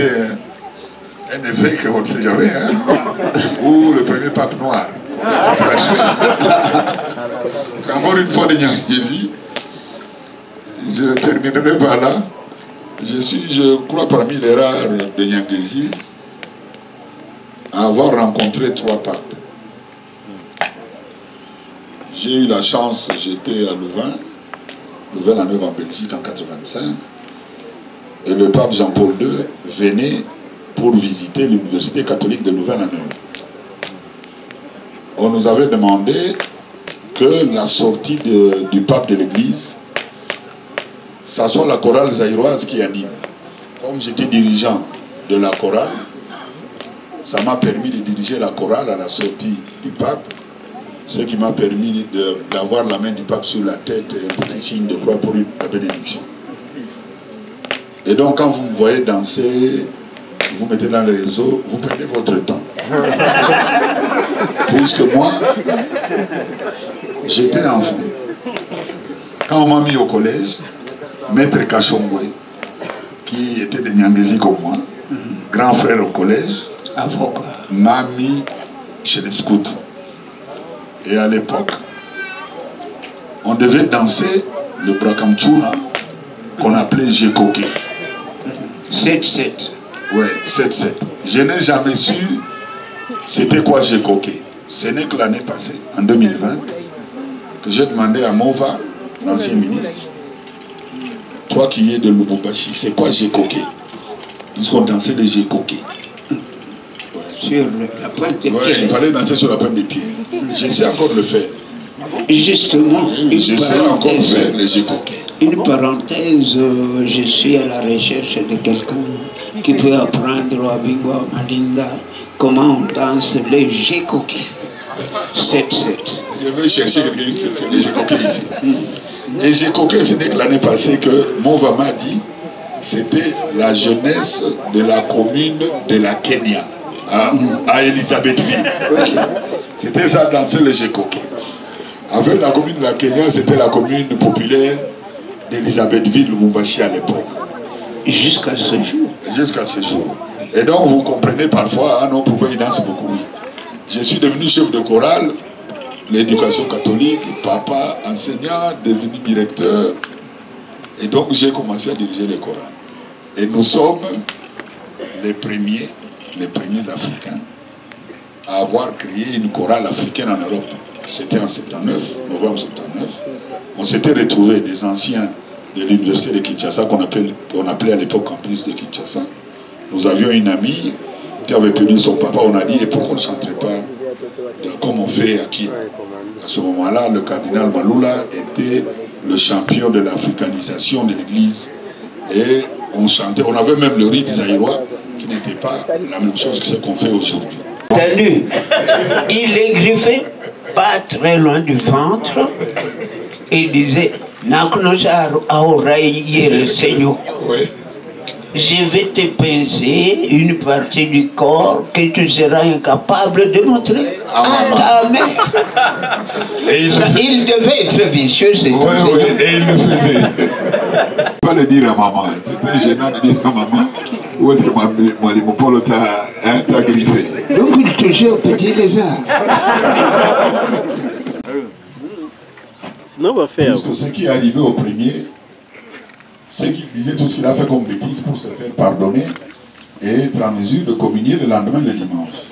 un évêque, on ne sait jamais, hein, ou le premier pape noir. Encore une fois de Nyangezi, je terminerai par là. Je suis, je crois, parmi les rares de Nyangezi à avoir rencontré 3 papes. J'ai eu la chance, j'étais à Louvain-la-Neuve en Belgique en 85, et le pape Jean-Paul II venait pour visiter l'université catholique de Louvain-la-Neuve. On nous avait demandé que la sortie du pape de l'église, ça soit la chorale zaïroise qui anime. Comme j'étais dirigeant de la chorale, ça m'a permis de diriger la chorale à la sortie du pape, ce qui m'a permis d'avoir la main du pape sur la tête et un petit signe de croix pour la bénédiction. Et donc quand vous me voyez danser, vous mettez dans le réseau, vous perdez votre temps. Puisque moi, j'étais enfant. Quand on m'a mis au collège, Maître Kachongwe, qui était de Nyangezi comme moi, grand frère au collège, m'a mis chez les scouts. Et à l'époque, on devait danser le Brakamchura qu'on appelait Jekoke. 7-7. Ouais, 7-7. Je n'ai jamais su c'était quoi Jekoke. Ce n'est que l'année passée, en 2020, que j'ai demandé à Mova, l'ancien ministre, toi qui es de Lubumbashi, c'est quoi Jekoke? Puisqu'on dansait le Jekoke. sur la pointe des Ouais, pieds. il fallait danser sur la pointe des pieds. J'essaie encore de le faire. Justement, J'essaie encore de faire les jeux coquets. une parenthèse, je suis à la recherche de quelqu'un qui peut apprendre à Bingo, à Malinga, comment on danse les jeux coquets. 7-7. Je vais chercher quelqu'un qui fait les jeux coquets ici. Les jeux coquets, ce n'est que l'année passée que Movama dit, c'était la jeunesse de la commune de la Kenya, à Elisabethville. C'était ça, danser les jeux coquets. En fait, la commune de la Kenya, c'était la commune populaire d'Elisabethville, Lubumbashi à l'époque. Jusqu'à ce jour. Jusqu'à ce jour. Et donc, vous comprenez parfois, ah non, pourquoi ils dansent beaucoup, oui. Je suis devenu chef de chorale, l'éducation catholique, papa, enseignant, devenu directeur. Et donc, j'ai commencé à diriger les chorales. Et nous sommes les premiers Africains à avoir créé une chorale africaine en Europe. C'était en 79, novembre 79. On s'était retrouvés des anciens de l'université de Kinshasa qu'on appelait à l'époque campus de Kinshasa. Nous avions une amie qui avait perdu son papa. On a dit, et pourquoi on ne chanterait pas comme on fait à Kin? À ce moment-là, le cardinal Malula était le champion de l'africanisation de l'église. Et on chantait, on avait même le rite zaïrois qui n'était pas la même chose que ce qu'on fait aujourd'hui. Entendu, il est griffé, pas très loin du ventre, et il disait, je vais te pincer une partie du corps que tu seras incapable de montrer à ta mère. Et il devait être vicieux, c'est tout. Oui, et il le faisait. Pas le dire à maman, c'était gênant de dire à maman, où est-ce que mon polo t'a griffé. Donc il touchait au petit lézard. Sinon, on va faire. Parce que ce qui est arrivé au premier, c'est qu'il disait tout ce qu'il a fait comme bêtise pour se faire pardonner et être en mesure de communier le lendemain, le dimanche.